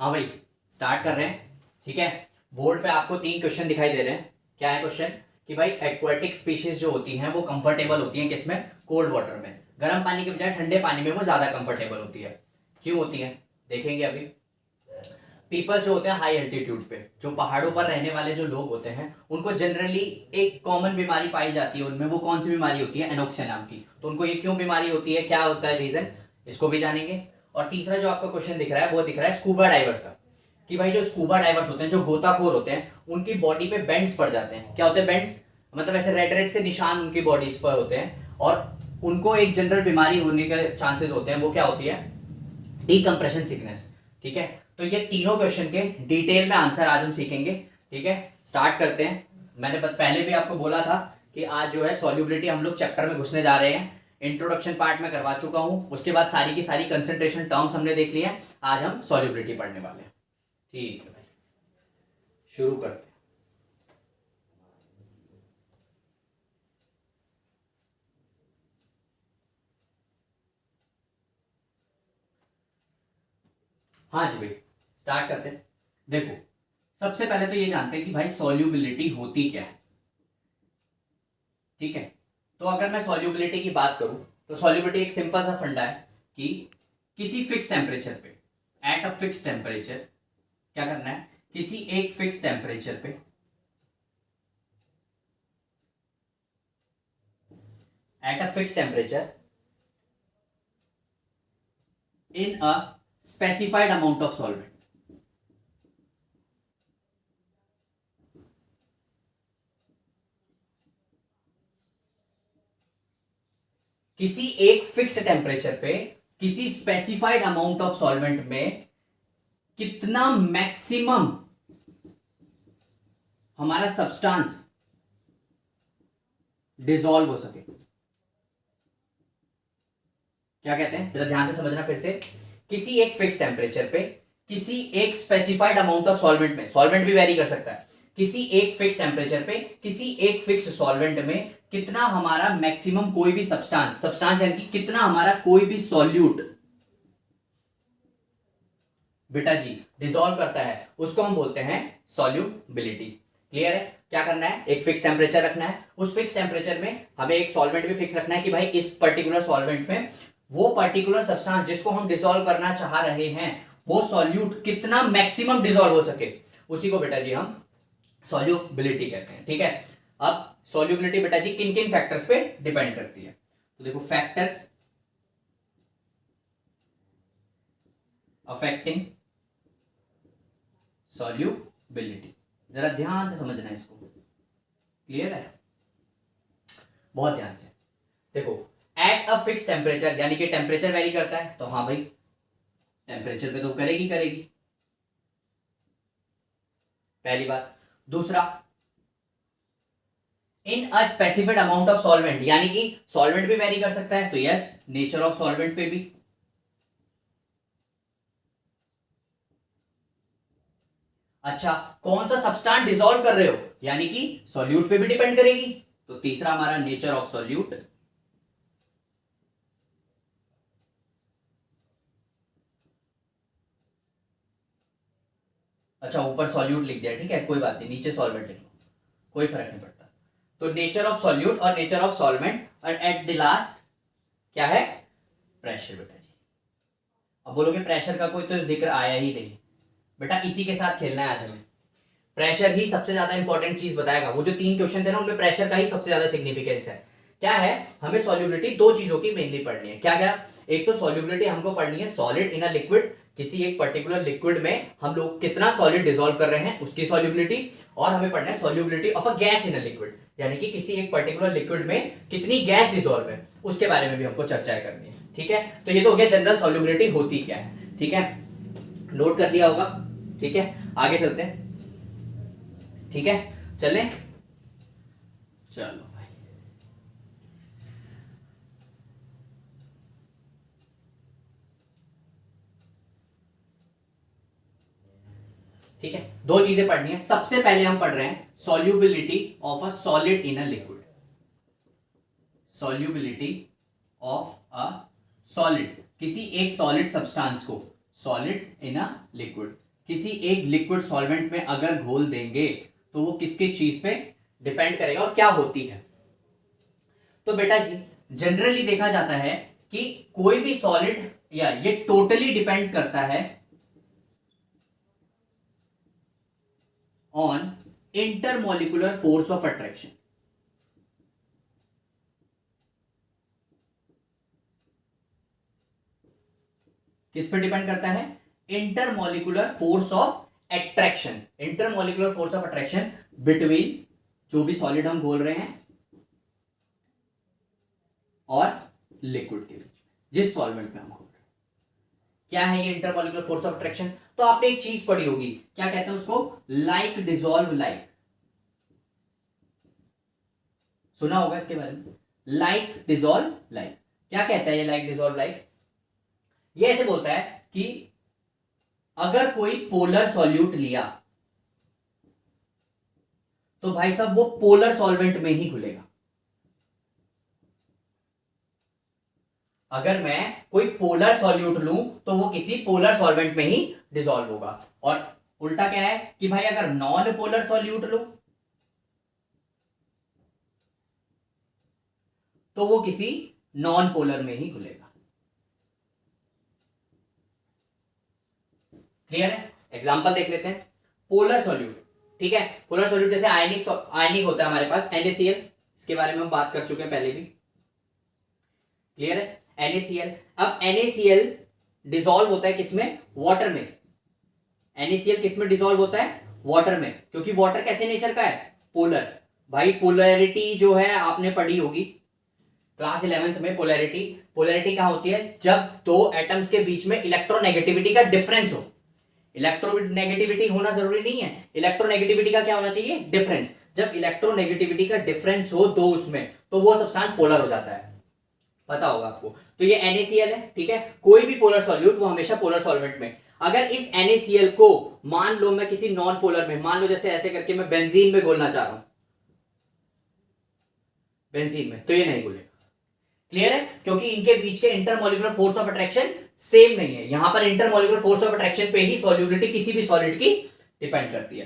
हाँ भाई, स्टार्ट कर रहे हैं। ठीक है, बोर्ड पे आपको 3 क्वेश्चन दिखाई दे रहे हैं। क्या है क्वेश्चन कि भाई एक्वाटिक स्पीशीज जो होती हैं वो कंफर्टेबल होती हैं किसमें? कोल्ड वाटर में। गर्म पानी के बजाय ठंडे पानी में वो ज्यादा कंफर्टेबल होती है। क्यों होती है देखेंगे अभी। पीपल्स जो होते हैं हाई एल्टीट्यूड पे, जो पहाड़ों पर रहने वाले जो लोग होते हैं, उनको जनरली एक कॉमन बीमारी पाई जाती है उनमें। वो कौन सी बीमारी होती है? एनोक्सिया नाम की। तो उनको ये क्यों बीमारी होती है, क्या होता है रीजन, इसको भी जानेंगे। और तीसरा जो आपका क्वेश्चन दिख रहा है वो दिख रहा है स्कूबा डाइवर्स का, कि भाई जो स्कूबा डाइवर्स होते हैं, जो गोताखोर होते हैं, उनकी बॉडी पे बेंड्स पड़ जाते हैं। क्या होते हैं बेंड्स? मतलब ऐसे रेड रेड से निशान उनकी बॉडीज पर होते हैं, और उनको एक जनरल बीमारी होने के चांसेस होते हैं। वो क्या होती है? Decompression sickness. ठीक है, तो ये तीनों क्वेश्चन के डिटेल में आंसर आज हम सीखेंगे। ठीक है, स्टार्ट करते हैं। मैंने पहले भी आपको बोला था कि आज जो है सॉल्युबिलिटी हम लोग चैप्टर में घुसने जा रहे हैं। इंट्रोडक्शन पार्ट में करवा चुका हूं, उसके बाद सारी की सारी कंसंट्रेशन टर्म्स हमने देख ली है। आज हम सॉल्युबिलिटी पढ़ने वाले हैं। ठीक है भाई, शुरू करते हैं। हाँ जी भाई, स्टार्ट करते हैं। देखो, सबसे पहले तो ये जानते हैं कि भाई सॉल्युबिलिटी होती क्या है। ठीक है, तो अगर मैं सॉल्युबिलिटी की बात करूं तो सॉल्युबिलिटी एक सिंपल सा फंडा है कि किसी फिक्स टेम्परेचर पे, एट अ फिक्स टेम्परेचर, क्या करना है? किसी एक फिक्स टेम्परेचर पे, at a fix temperature in a specified amount of solvent, किसी एक फिक्स टेम्परेचर पे किसी स्पेसिफाइड अमाउंट ऑफ सॉल्वेंट में कितना मैक्सिमम हमारा सब्सटेंस डिसॉल्व हो सके। क्या कहते हैं, जरा ध्यान से समझना फिर से। किसी एक फिक्स टेम्परेचर पे किसी एक स्पेसिफाइड अमाउंट ऑफ सॉल्वेंट में, सॉल्वेंट भी वेरी कर सकता है, किसी एक फिक्स टेम्परेचर पे किसी एक फिक्स सॉल्वेंट में कितना हमारा मैक्सिमम कोई भी सब्सटेंस, सब्सटेंस यानी कि कितना हमारा कोई भी सॉल्यूट बेटा जी डिसॉल्व करता है, उसको हम बोलते हैं सॉल्युबिलिटी। क्लियर है? क्या करना है? एक फिक्स टेम्परेचर रखना है। उस फिक्स टेम्परेचर में हमें एक सॉल्वेंट भी फिक्स रखना है कि भाई इस पर्टिकुलर सॉल्वेंट में वो पर्टिकुलर सब्सटेंस जिसको हम डिसॉल्व करना चाह रहे हैं, वो सॉल्यूट कितना मैक्सिमम डिसॉल्व हो सके, उसी को बेटा जी हम सॉल्युबिलिटी कहते हैं। ठीक है, अब सॉल्युबिलिटी बेटा जी किन किन फैक्टर्स पे डिपेंड करती है? तो देखो, फैक्टर्स अफेक्टिंग सॉल्युबिलिटी, जरा ध्यान से समझना है इसको। क्लियर है? बहुत ध्यान से देखो। एट अ फिक्स टेम्परेचर यानी कि टेम्परेचर वेरी करता है, तो हाँ भाई टेम्परेचर पे तो करेगी करेगी, पहली बात। दूसरा, in a specific amount of solvent, यानी कि सॉल्वेंट भी वेरी कर सकता है, तो यस नेचर ऑफ सॉल्वेंट पे भी। अच्छा, कौन सा सब्सटेंस डिसॉल्व कर रहे हो, यानी कि सॉल्यूट पे भी डिपेंड करेगी, तो तीसरा हमारा नेचर ऑफ सॉल्यूट। अच्छा, ऊपर सॉल्यूट लिख दिया, ठीक है कोई बात नहीं, नीचे सॉल्वेंट लिख लो, कोई फर्क नहीं पड़ता। तो नेचर ऑफ सॉल्यूट और नेचर ऑफ सॉल्वेंट, और एट द लास्ट क्या है? प्रेशर बेटा जी। अब बोलोगे प्रेशर का कोई तो जिक्र आया ही नहीं, बेटा इसी के साथ खेलना है आज हमें। प्रेशर ही सबसे ज्यादा इंपॉर्टेंट चीज बताएगा। वो जो 3 क्वेश्चन थे ना, उनमें प्रेशर का ही सबसे ज्यादा सिग्निफिकेंस है। क्या है? हमें सॉल्युबिलिटी 2 चीजों की मेनली पढ़नी है। क्या क्या? एक तो सॉल्युबिलिटी हमको पढ़नी है सॉलिड इन अ लिक्विड, किसी एक पर्टिकुलर लिक्विड में हम लोग कितना सॉलिड डिसॉल्व कर रहे हैं उसकी सॉल्युबिलिटी। और हमें पढ़ना है solubility of a gas in a liquid, यानी कि किसी एक पर्टिकुलर लिक्विड में कितनी गैस डिसॉल्व है, उसके बारे में भी हमको चर्चा करनी है। ठीक है, तो ये तो हो गया जनरल सॉल्युबिलिटी होती क्या है। ठीक है, नोट कर लिया होगा। ठीक है, आगे चलते हैं। ठीक है, चलें, चलो भाई। ठीक है, 2 चीजें पढ़नी है। सबसे पहले हम पढ़ रहे हैं solubility of a solid in a liquid. Solubility of a solid, किसी एक सॉलिड सब्सटेंस को, सॉलिड इन अ लिक्विड किसी एक लिक्विड सॉल्वेंट में अगर घोल देंगे तो वो किस किस चीज पे डिपेंड करेगा और क्या होती है। तो बेटा जी जनरली देखा जाता है कि कोई भी सॉलिड या ये टोटली डिपेंड करता है on intermolecular force of attraction. किस पर डिपेंड करता है? Intermolecular force of attraction. Intermolecular force of attraction between जो भी सॉलिड हम बोल रहे हैं और लिक्विड के बीच में, जिस सॉल्वेंट में हम बोल रहे हैं। क्या है ये इंटरमोलिकुलर फोर्स ऑफ अट्रैक्शन? तो आपने एक चीज पढ़ी होगी, क्या कहते हैं उसको? Like dissolve like. सुना होगा इसके बारे में, लाइक डिसॉल्व लाइक। क्या कहता है ये लाइक डिसॉल्व लाइक? ये ऐसे बोलता है कि अगर कोई पोलर सॉल्यूट लिया तो भाई साहब वो पोलर सॉल्वेंट में ही घुलेगा। अगर मैं कोई पोलर सॉल्यूट लूं तो वो किसी पोलर सॉल्वेंट में ही डिसॉल्व होगा। और उल्टा क्या है कि भाई अगर नॉन पोलर सॉल्यूट लूं तो वो किसी नॉन पोलर में ही घुलेगा। क्लियर है? एग्जांपल देख लेते हैं। पोलर सॉल्यूट, ठीक है, पोलर सॉल्यूट जैसे आयनिक होता है हमारे पास NaCl, इसके बारे में हम बात कर चुके हैं पहले भी। क्लियर है? NaCl। अब NaCl डिसॉल्व होता है किसमें? वाटर में। NaCl किसमें डिसॉल्व होता है? वाटर में, क्योंकि वाटर कैसे नेचर का है? पोलर। भाई पोलैरिटी जो है आपने पढ़ी होगी क्लास 11th में। पोलैरिटी, पोलैरिटी क्या होती है? जब दो एटम्स के बीच में इलेक्ट्रोनेगेटिविटी का डिफरेंस हो। इलेक्ट्रोनेगेटिविटी होना जरूरी नहीं है, इलेक्ट्रोनेगेटिविटी का क्या होना चाहिए? डिफरेंस। जब इलेक्ट्रोनेगेटिविटी का डिफरेंस हो दो उसमें, तो वो सब्सटेंस पोलर हो जाता है, पता होगा आपको। तो ये NaCl है, ठीक है। कोई भी पोलर सॉल्यूट वो हमेशा पोलर सॉल्वेंट में। अगर इस NaCl को मान लो मैं किसी नॉन पोलर में, मान लो जैसे ऐसे करके मैं बेंजीन में घोलना चाह रहा हूं, बेंजीन में, तो ये नहीं घुलेगा। क्लियर है? क्योंकि इनके बीच के intermolecular force of attraction same नहीं है। यहां पर इंटरमोलिकुलर फोर्स ऑफ अट्रैक्शन पे ही सॉल्युबिलिटी किसी भी सॉलिड की डिपेंड करती है।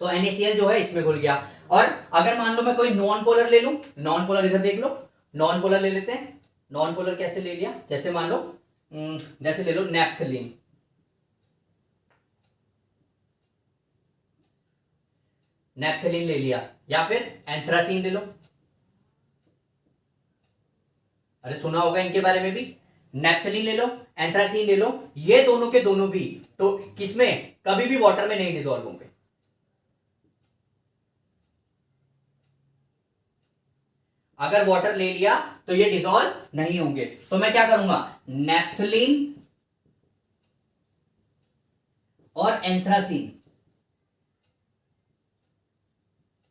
तो NaCl जो है इसमें घुल गया। और अगर मान लो मैं कोई नॉन पोलर ले लूं, नॉन पोलर इधर देख लो, नॉन पोलर ले लेते हैं। नॉन पोलर कैसे ले लिया? जैसे मान लो जैसे ले लो नैप्थलीन। नैप्थलीन ले लिया, या फिर एंथ्रासीन ले लो। अरे सुना होगा इनके बारे में भी। नैप्थलीन ले लो, एंथ्रासीन ले लो, ये दोनों के दोनों भी तो किसमें? कभी भी वाटर में नहीं डिसॉल्व होंगे। अगर वाटर ले लिया तो ये डिसॉल्व नहीं होंगे। तो मैं क्या करूंगा? नैप्थलीन और एंथ्रासीन,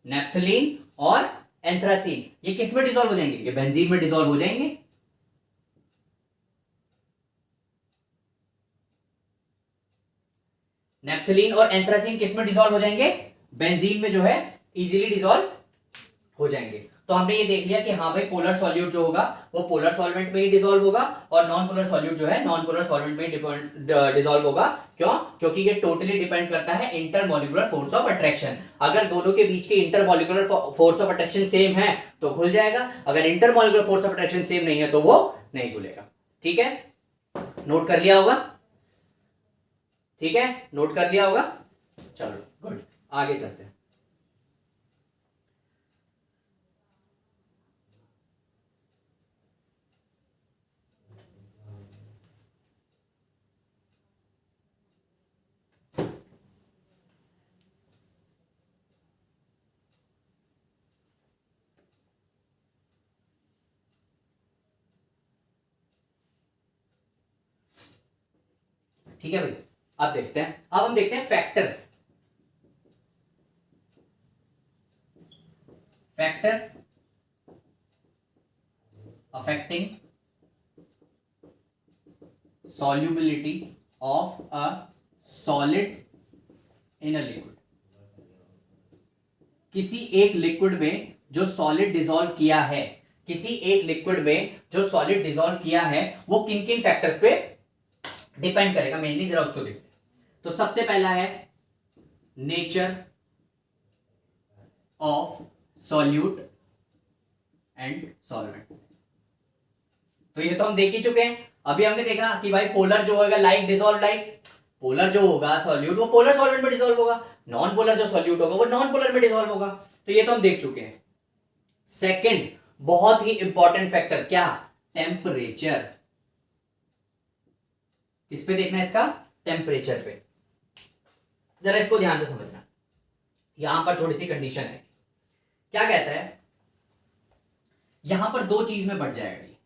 नैप्थलीन और एंथ्रासीन, ये किस में डिसॉल्व हो जाएंगे? ये बेंजीन में डिसॉल्व हो जाएंगे। नैप्थलीन और एंथ्रासीन किस में डिसॉल्व हो जाएंगे? बेंजीन में जो है इजीली डिसॉल्व हो जाएंगे। तो हमने ये देख लिया कि हाँ भाई पोलर सॉल्यूट जो होगा वो पोलर सॉल्वेंट में ही डिसॉल्व होगा, और नॉन पोलर सॉल्यूट जो है नॉन पोलर सॉल्वेंट में ही डिसॉल्व होगा। क्यों? क्योंकि ये टोटली डिपेंड करता है इंटरमोलिकुलर फोर्स ऑफ अट्रैक्शन। अगर दोनों के बीच के intermolecular force of attraction same है तो घुल जाएगा, अगर intermolecular force of attraction same नहीं है तो वो नहीं घुलेगा। ठीक है, नोट कर लिया होगा? ठीक है, नोट कर लिया होगा? चलो गुड, आगे चलते हैं। ठीक है भाई, अब देखते हैं, अब हम देखते हैं factors. Factors affecting solubility of a solid in a liquid। किसी एक लिक्विड में जो सॉलिड डिसॉल्व किया है, किसी एक लिक्विड में जो सॉलिड डिसॉल्व किया है वो किन किन फैक्टर्स पे डिपेंड करेगा, मेनली जरा उसको देखते हैं। तो सबसे पहला है nature of solute and solvent. तो ये तो हम देख ही चुके हैं। अभी हमने देखा कि भाई पोलर जो होगा लाइक डिसॉल्व लाइक, पोलर जो होगा सॉल्यूट वो पोलर सॉल्वेंट में डिसॉल्व होगा, नॉन पोलर जो सॉल्यूट होगा वो नॉन पोलर में डिसॉल्व होगा। तो ये तो हम देख चुके हैं। सेकंड बहुत ही इंपॉर्टेंट फैक्टर क्या, टेम्परेचर। किस पे देखना है इसका, टेम्परेचर पे। जरा इसको ध्यान से समझना, यहां पर थोड़ी सी कंडीशन है। क्या कहता है, यहां पर दो चीज में बढ़ जाएगा, ये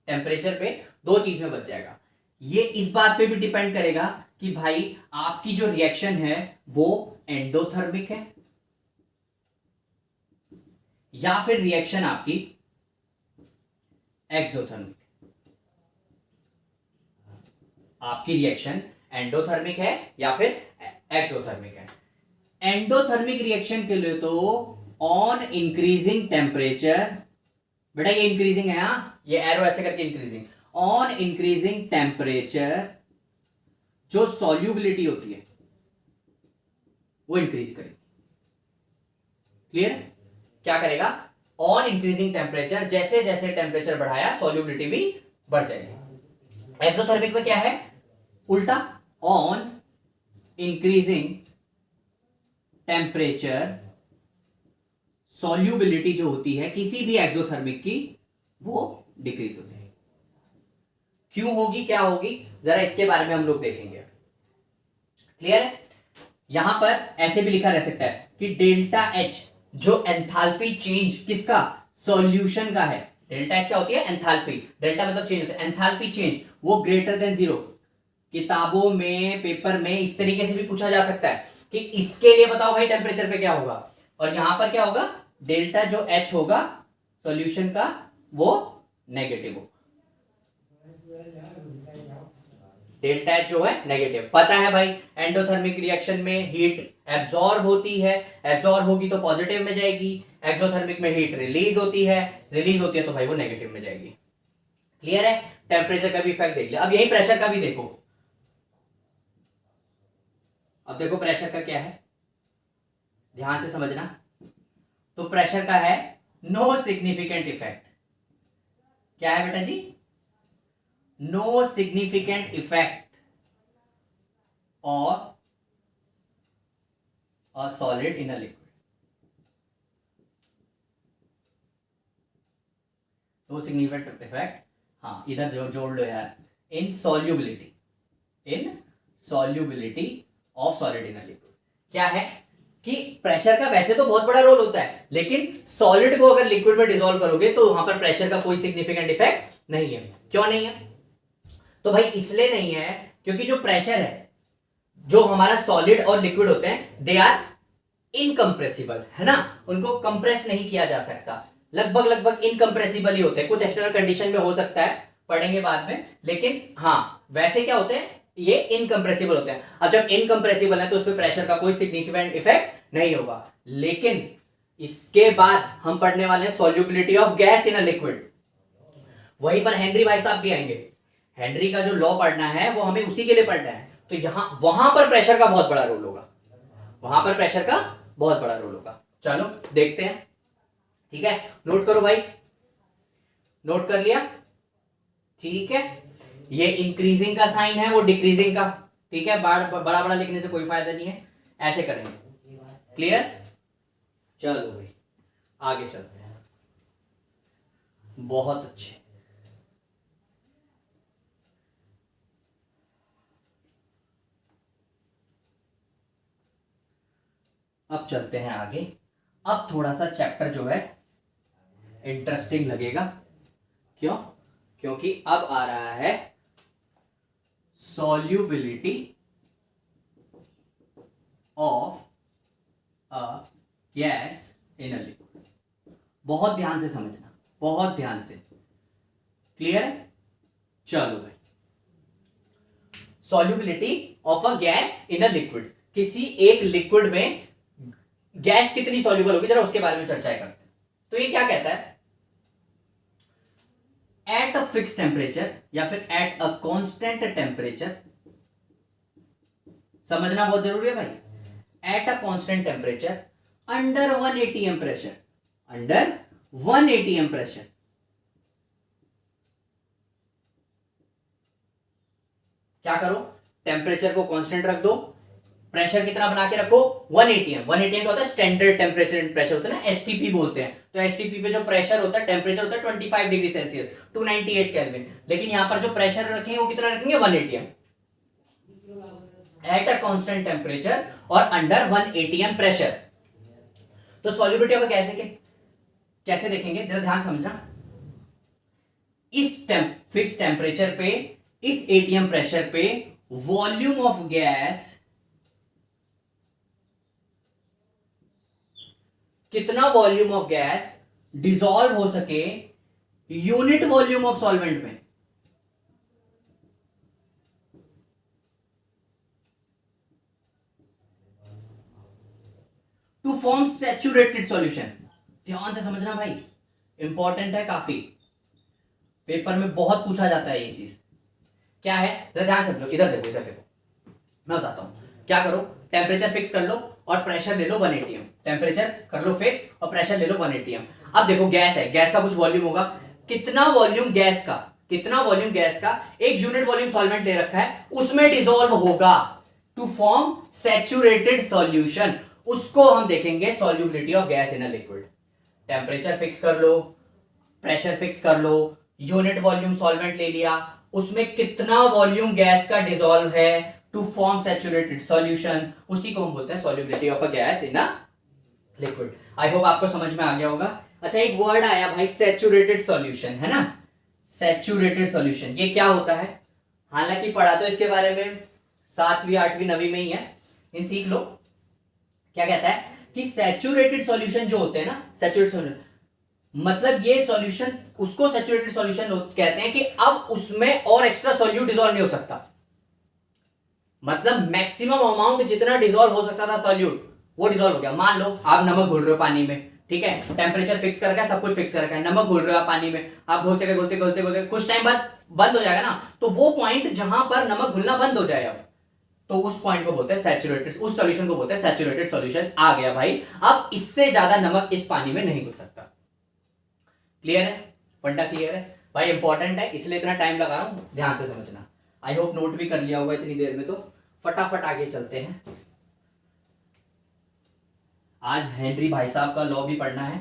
टेम्परेचर पे दो चीज में बढ़ जाएगा। ये इस बात पे भी डिपेंड करेगा कि भाई आपकी जो रिएक्शन है वो एंडोथर्मिक है या फिर रिएक्शन आपकी एक्सोथर्मिक। आपकी रिएक्शन एंडोथर्मिक है या फिर एक्सोथर्मिक है। एंडोथर्मिक रिएक्शन के लिए तो ऑन इंक्रीजिंग टेम्परेचर, बेटा ये इंक्रीजिंग है, हाँ ये एरो ऐसे करके इंक्रीजिंग, ऑन इंक्रीजिंग टेम्परेचर जो सॉल्युबिलिटी होती है वो इंक्रीज करेगी। क्लियर, क्या करेगा, ऑन इंक्रीजिंग टेम्परेचर, जैसे जैसे टेम्परेचर बढ़ाया सॉल्युबिलिटी भी बढ़ जाएगी। एक्सोथर्मिक में क्या है, उल्टा, ऑन इंक्रीजिंग टेम्परेचर सॉल्युबिलिटी जो होती है किसी भी एक्सोथर्मिक की वो डिक्रीज हो जाएगी। क्यों होगी, क्या होगी, जरा इसके बारे में हम लोग देखेंगे। क्लियर है, यहां पर ऐसे भी लिखा रह सकता है कि डेल्टा एच जो एंथैल्पी चेंज किसका, सॉल्यूशन का है। डेल्टा एच क्या होती है, एंथैल्पी, डेल्टा मतलब चेंज होता है, एंथैल्पी चेंज वो ग्रेटर देन जीरो। किताबों में पेपर में इस तरीके से भी पूछा जा सकता है कि इसके लिए बताओ भाई टेम्परेचर पे क्या होगा, और यहां पर क्या होगा, डेल्टा जो एच होगा सॉल्यूशन का वो नेगेटिव होगा। डेल्टा एच जो है नेगेटिव। पता है भाई एंडोथर्मिक रिएक्शन में हीट एब्जॉर्ब होती है, एब्जॉर्ब होगी तो पॉजिटिव में जाएगी। एक्सोथर्मिक में हीट रिलीज होती है, रिलीज होती है तो भाई वो नेगेटिव में जाएगी। क्लियर है, टेम्परेचर का भी इफेक्ट देख लिया। अब यही प्रेशर का भी देखो। अब देखो प्रेशर का क्या है, ध्यान से समझना। तो प्रेशर का है नो सिग्निफिकेंट इफेक्ट। क्या है बेटा जी, नो सिग्निफिकेंट इफेक्ट और a solid in a liquid. No significant effect, हाँ इधर जो जोड़ लो यार, in solubility, in solubility of solid in a liquid. क्या है कि प्रेशर का वैसे तो बहुत बड़ा रोल होता है, लेकिन सॉलिड को अगर लिक्विड में डिसॉल्व करोगे तो वहां पर प्रेशर का कोई सिग्निफिकेंट इफेक्ट नहीं है। क्यों नहीं है, तो भाई इसलिए नहीं है क्योंकि जो प्रेशर है, जो हमारा सॉलिड और लिक्विड होते हैं दे आर इनकंप्रेसिबल, है ना, उनको कंप्रेस नहीं किया जा सकता, लगभग लगभग इनकंप्रेसिबल ही होते हैं। कुछ एक्सटर्नल कंडीशन में हो सकता है, पढ़ेंगे बाद में, लेकिन हाँ वैसे क्या होते हैं, ये इनकंप्रेसिबल होते हैं। अब जब इनकंप्रेसिबल है तो उस पर प्रेशर का कोई सिग्निफिकेंट इफेक्ट नहीं होगा। लेकिन इसके बाद हम पढ़ने वाले हैं solubility of gas in a liquid. वहीं पर हेनरी भाई साहब भी आएंगे। हेनरी का जो लॉ पढ़ना है वो हमें उसी के लिए पढ़ना है, तो यहां वहां पर प्रेशर का बहुत बड़ा रोल होगा, वहां पर प्रेशर का बहुत बड़ा रोल होगा। चलो देखते हैं, ठीक है, नोट करो भाई, नोट कर लिया, ठीक है। ये इंक्रीजिंग का साइन है, वो डिक्रीजिंग का, ठीक है, बड़ा बड़ा लिखने से कोई फायदा नहीं है, ऐसे करेंगे। क्लियर, चलो भाई आगे चलते हैं। बहुत अच्छे, अब चलते हैं आगे। अब थोड़ा सा चैप्टर जो है इंटरेस्टिंग लगेगा। क्यों, क्योंकि अब आ रहा है solubility of a gas in a liquid. बहुत ध्यान से समझना, बहुत ध्यान से, क्लियर है। चलो भाई, solubility of a gas in a liquid, किसी एक लिक्विड में गैस कितनी सॉल्युबल होगी, जरा उसके बारे में चर्चा करते हैं। तो ये क्या कहता है, एट अ फिक्स टेम्परेचर या फिर एट अ कांस्टेंट टेम्परेचर समझना बहुत जरूरी है भाई। At a constant temperature under 1 atm pressure, under 1 atm pressure, क्या करो, टेम्परेचर को कांस्टेंट रख दो, प्रेशर कितना बना के रखो 1 atm। 1 atm क्या होता है, स्टैंडर्ड टेम्परेचर एंड प्रेशर होता है ना, एसटीपी बोलते हैं। तो एसटीपी पे जो प्रेशर होता है, टेम्परेचर होता है 25 डिग्री सेल्सियस, 298 केल्विन, लेकिन यहां पर जो प्रेशर रखेंगे वो कितना रखेंगे 1 atm at a constant temperature और अंडर 1 atm प्रेशर। तो सॉल्युबिलिटी ऑफ गैस कैसे देखेंगे, जरा ध्यान समझना। इस फिक्स टेम्परेचर पे, इस एटीएम प्रेशर पे वॉल्यूम ऑफ गैस कितना, वॉल्यूम ऑफ गैस डिसॉल्व हो सके यूनिट वॉल्यूम ऑफ सॉल्वेंट में। To form saturated solution. ध्यान से समझना भाई, इंपॉर्टेंट है काफी, पेपर में बहुत पूछा जाता है ये चीज। क्या है, जरा ध्यान समझो, इधर देखो, इधर देखो, मैं बताता हूं। क्या करो, टेम्परेचर फिक्स कर लो और प्रेशर ले लो 1 atm। टेम्परेचर कर लो फिक्स और प्रेशर ले लो 1 atm। अब देखो गैस है, गैस का कुछ वॉल्यूम होगा, कितना वॉल्यूम गैस का, कितना वॉल्यूम गैस का, एक यूनिट वॉल्यूम सॉल्वेंट ले रखा है, उसमें डिसॉल्व होगा टू फॉर्म सैचुरेटेड सॉल्यूशन। उसको हम देखेंगे solubility of gas in a liquid. Temperature fix कर लो, प्रेशर फिक्स कर लो, यूनिट वॉल्यूम सॉल्वेंट ले लिया, उसमें कितना वॉल्यूम गैस का डिसॉल्व है टू फॉर्म सैचुरेटेड सॉल्यूशन, उसी को हम बोलते हैं solubility of a gas in a liquid. I hope आपको समझ में आ गया होगा। अच्छा, एक वर्ड आया भाई सैचुरेटेड सॉल्यूशन, है ना, सैचुरेटेड सॉल्यूशन, ये क्या होता है? हालांकि पढ़ा तो इसके बारे में 7वीं 8वीं 9वीं में ही है, इन सीख लो। क्या कहता है कि सैचुरेटेड सॉल्यूशन जो होते हैं ना, सैचुरेटेड सॉल्यूशन मतलब ये सॉल्यूशन, उसको सैचुरेटेड सॉल्यूशन कहते हैं कि अब उसमें और एक्स्ट्रा सॉल्यूट डिसॉल्व नहीं हो सकता। मतलब मैक्सिमम अमाउंट जितना डिसॉल्व हो सकता था सॉल्यूट, वो डिसॉल्व हो गया। मान लो आप नमक घोल रहे हो पानी में, ठीक है, टेम्परेचर फिक्स कर रखा है, सब कुछ फिक्स कर रखा है, नमक घोल रहे हो आप पानी में, आप घोलते गए घोलते घोलते घोलते कुछ टाइम बाद बंद हो जाएगा ना, तो वो पॉइंट जहां पर नमक घुलना बंद हो जाए, अब तो उस पॉइंट को बोलते हैं सैचुरेटेड, उस सॉल्यूशन को बोलते हैं सैचुरेटेड सॉल्यूशन। आ गया भाई, अब इससे ज्यादा नमक इस पानी में नहीं घुल सकता। क्लियर है, फंडा क्लियर है भाई, इंपॉर्टेंट है इसलिए इतना टाइम लगा रहा हूं, ध्यान से समझना। आई होप नोट भी कर लिया होगा इतनी देर में, तो फटाफट आगे चलते हैं। आज हेनरी भाई साहब का लॉ भी पढ़ना है,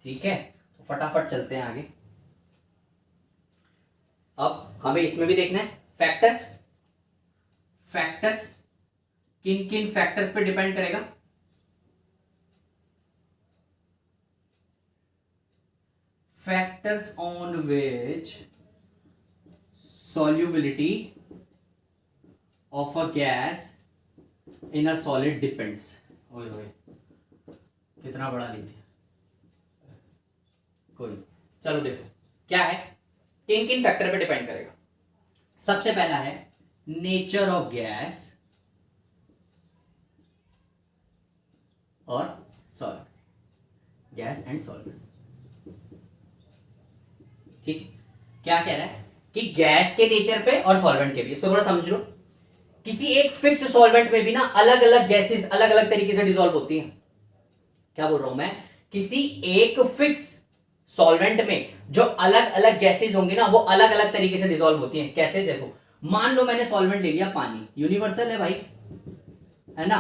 ठीक है, तो फटाफट चलते हैं आगे। अब हमें इसमें भी देखना है फैक्टर्स। फैक्टर्स किन किन फैक्टर्स पे डिपेंड करेगा? Factors on which solubility of a gas in a solid depends। ओए ओए कितना बड़ा लिख दिया, कोई, चलो देखो क्या है, किन किन फैक्टर पे डिपेंड करेगा। सबसे पहला है नेचर ऑफ गैस और सॉल्वेंट, गैस एंड सॉल्वेंट, ठीक है। क्या कह रहा है कि गैस के नेचर पे और सॉल्वेंट के भी, इसको थोड़ा समझ लो। किसी एक फिक्स सॉल्वेंट में भी ना अलग अलग गैसेस अलग अलग तरीके से डिसॉल्व होती हैं। क्या बोल रहा हूं मैं, किसी एक फिक्स सॉल्वेंट में जो अलग अलग गैसेस होंगी ना, वो अलग अलग तरीके से डिसॉल्व होती हैं। कैसे, देखो, मान लो मैंने सॉल्वेंट ले लिया पानी, यूनिवर्सल है भाई, है ना,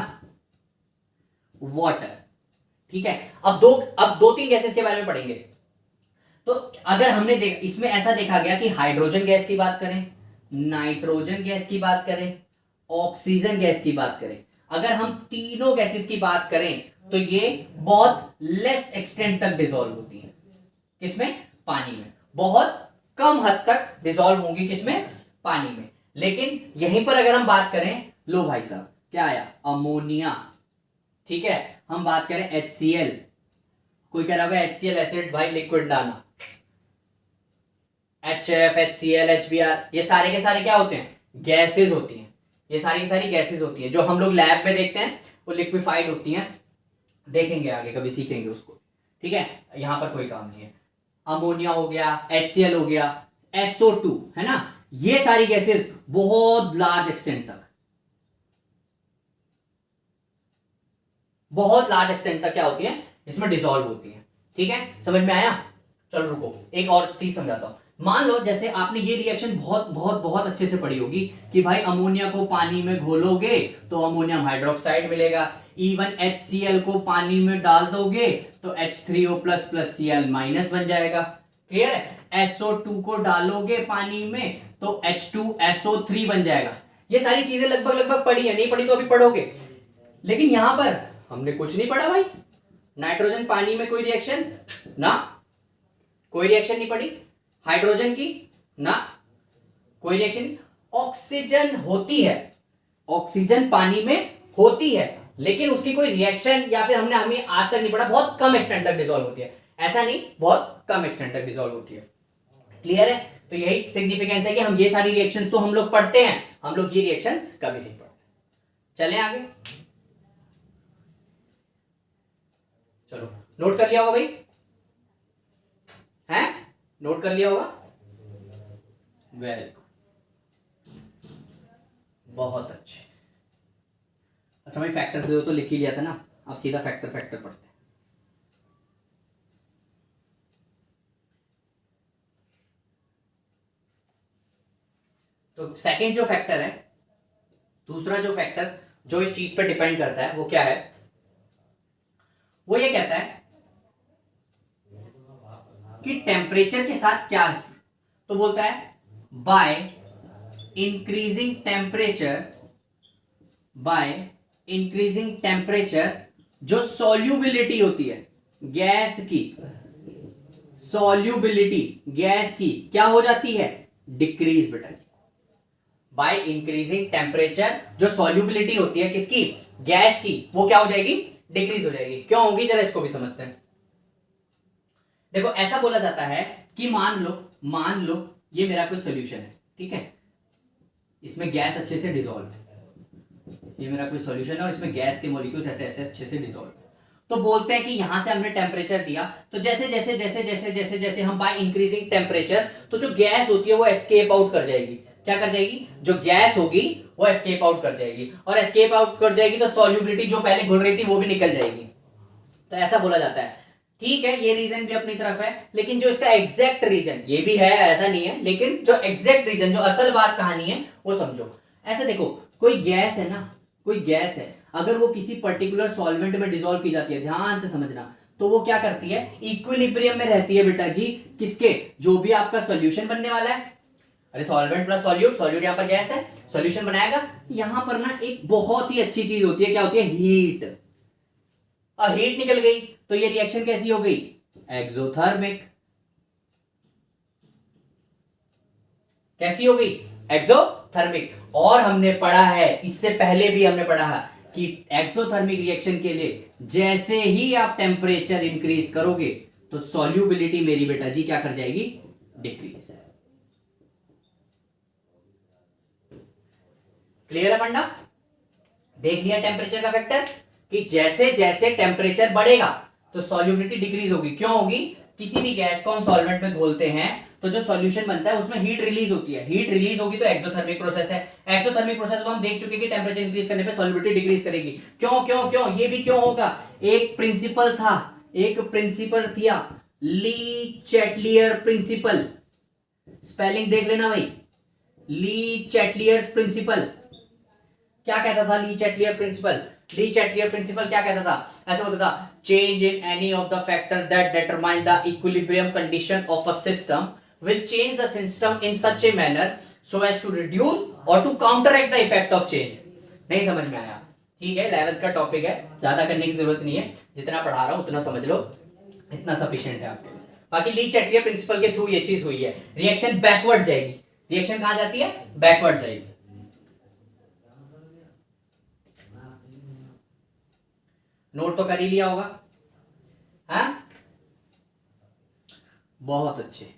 वाटर, ठीक है। अब दो तीन गैसेस के बारे में पढ़ेंगे। तो अगर हमने इसमें ऐसा देखा गया कि हाइड्रोजन गैस की बात करें, नाइट्रोजन गैस की बात करें, ऑक्सीजन गैस की बात करें, अगर हम तीनों गैसेस की बात करें तो ये बहुत लेस एक्सटेंट तक डिसॉल्व होती है। किसमें? पानी में। बहुत कम हद तक डिसॉल्व होंगी, किसमें? पानी में। लेकिन यहीं पर अगर हम बात करें, लो भाई साहब, क्या आया? अमोनिया, ठीक है। हम बात करें HCl, कोई कह रहा होगा HCl एसिड भाई लिक्विड डालना, HF, HCl, HBr, ये सारे के सारे क्या होते हैं? गैसेस होती हैं। ये सारी की सारी गैसेस होती हैं जो हम लोग लैब में देखते हैं, वो लिक्विफाइड होती हैं। देखेंगे आगे, कभी सीखेंगे उसको, ठीक है। यहां पर कोई काम नहीं है। अमोनिया हो गया, HCl हो गया, SO2, है ना, ये सारी गैसेस बहुत लार्ज एक्सटेंट तक बहुत लार्ज एक्सटेंट तक क्या होती है, इसमें डिसॉल्व होती है। ठीक है, समझ में आया? चलो रुको, एक और चीज समझाता हूं। मान लो जैसे आपने ये रिएक्शन बहुत बहुत बहुत अच्छे से पढ़ी होगी कि भाई अमोनिया को पानी में घोलोगे तो अमोनियम हाइड्रोक्साइड मिलेगा, इवन HCl को पानी में डाल दोगे तो H3O plus plus Cl minus बन जाएगा। क्लियर है? SO2 को डालोगे पानी में तो H2SO3 बन जाएगा। ये सारी चीजें लगभग लगभग पढ़ी है, नहीं पढ़ी तो अभी पढ़ोगे। लेकिन यहां पर हमने कुछ नहीं पढ़ा भाई, नाइट्रोजन पानी में कोई रिएक्शन ना, कोई रिएक्शन नहीं पड़ी, हाइड्रोजन की ना कोई रिएक्शन। ऑक्सीजन होती है, ऑक्सीजन पानी में होती है, लेकिन उसकी कोई रिएक्शन या फिर हमें आज तक नहीं पढ़ा, बहुत कम एक्सटेंट तक डिसॉल्व होती है, ऐसा नहीं, बहुत कम एक्सटेंट तक डिसॉल्व होती है। क्लियर है? तो यही सिग्निफिकेंस है कि हम ये सारी रिएक्शंस तो हम लोग पढ़ते हैं, हम लोग ये रिएक्शंस कभी नहीं पढ़ते। चलें आगे, चलो नोट कर लिया होगा भाई, हैं? नोट कर लिया होगा, वेरी गुड, बहुत अच्छे। अच्छा भाई फैक्टर से तो लिख ही लिया था ना, अब सीधा फैक्टर फैक्टर पढ़ते हैं। तो सेकंड जो फैक्टर है, दूसरा जो फैक्टर जो इस चीज पर डिपेंड करता है वो क्या है, वो ये कहता है कि टेम्परेचर के साथ क्या है। तो बोलता है बाय इंक्रीजिंग टेम्परेचर जो सॉल्युबिलिटी होती है गैस की, सॉल्युबिलिटी गैस की क्या हो जाती है, डिक्रीज बेटा। बाय इंक्रीजिंग टेम्परेचर जो सॉल्युबिलिटी होती है किसकी, गैस की, वो क्या हो जाएगी, डिक्रीज हो जाएगी। क्यों होगी, जरा इसको भी समझते हैं। देखो ऐसा बोला जाता है कि मान लो ये मेरा कोई सॉल्यूशन है, ठीक है, इसमें गैस अच्छे से डिसॉल्व है, ये मेरा कोई सॉल्यूशन है और इसमें गैस के मॉलिक्यूल्स ऐसे ऐसे अच्छे से डिसॉल्व है। तो बोलते हैं कि यहां से हमने टेम्परेचर दिया, तो जैसे जैसे जैसे जैसे जैसे जैसे हम बाय इंक्रीजिंग टेम्परेचर, तो जो गैस होती है वो एस्केप आउट कर जाएगी। क्या कर जाएगी, जो गैस होगी वो एस्केप आउट कर जाएगी, और एस्केप आउट कर जाएगी तो सॉल्युबिलिटी जो पहले घुल रही थी वो भी निकल जाएगी। तो ऐसा बोला जाता है। ठीक है, ये रीजन भी अपनी तरफ है, लेकिन जो इसका एग्जैक्ट रीजन, ये भी है ऐसा नहीं है, लेकिन जो एग्जैक्ट रीजन, जो असल बात कहानी है वो समझो। ऐसे देखो, कोई गैस है ना, कोई गैस है, अगर वो किसी पर्टिकुलर सॉल्वेंट में डिसॉल्व की जाती है, ध्यान से समझना, तो वो क्या करती है, इक्विलिब्रियम में रहती है बेटा जी, किसके, जो भी आपका सॉल्यूशन बनने वाला है। अरे सॉल्वेंट प्लस सॉल्यूट, सॉल्यूट यहां पर गैस है, सॉल्यूशन बनाएगा, यहां पर ना एक बहुत ही अच्छी चीज होती है, क्या होती है, हीट। और हीट निकल गई तो ये रिएक्शन कैसी हो गई, एक्सोथर्मिक। कैसी हो गई, एक्सोथर्मिक। और हमने पढ़ा है, इससे पहले भी हमने पढ़ा है कि एक्सोथर्मिक रिएक्शन के लिए जैसे ही आप टेम्परेचर इंक्रीज करोगे तो सॉल्युबिलिटी मेरी बेटा जी क्या कर जाएगी, डिक्रीज। क्लियर है फंडा? देख लिया टेम्परेचर का फैक्टर कि जैसे जैसे टेम्परेचर बढ़ेगा तो सॉल्युबिलिटी डिक्रीज होगी। क्यों होगी, किसी भी गैस को हम सॉल्वेंट में घोलते हैं तो जो सॉल्यूशन बनता है उसमें हीट रिलीज होती है, हीट रिलीज होगी तो एक्सोथर्मिक प्रोसेस है। एक्सोथर्मिक प्रोसेस को हम देख चुके कि टेम्परेचर इंक्रीज करने पे सॉल्युबिलिटी डिक्रीज करेगी। क्यों क्यों क्यों, ये भी क्यों होगा, एक प्रिंसिपल था, एक प्रिंसिपल थिया, ली चैटलियर प्रिंसिपल। स्पेलिंग देख लेना भाई, ली चैटलियर प्रिंसिपल। क्या कहता था ली चैटलियर प्रिंसिपल, ली चैटलियर प्रिंसिपल क्या कहता था, ऐसा होता था, change in any of the factor that determine the equilibrium condition of a system will change the system in such a manner so as to reduce or to counteract the effect of change। नहीं समझ में आया, ठीक है, 11th का topic है, ज्यादा करने की जरूरत नहीं है, जितना पढ़ा रहा हूं उतना समझ लो, इतना सफिशिएंट है आपके लिए। बाकी ली चैटलियर प्रिंसिपल के थ्रू ये चीज हुई है, रिएक्शन बैकवर्ड जाएगी, रिएक्शन कहां जाती है, बैकवर्ड जाएगी। नोट तो कर ही लिया होगा, हाँ, बहुत अच्छे।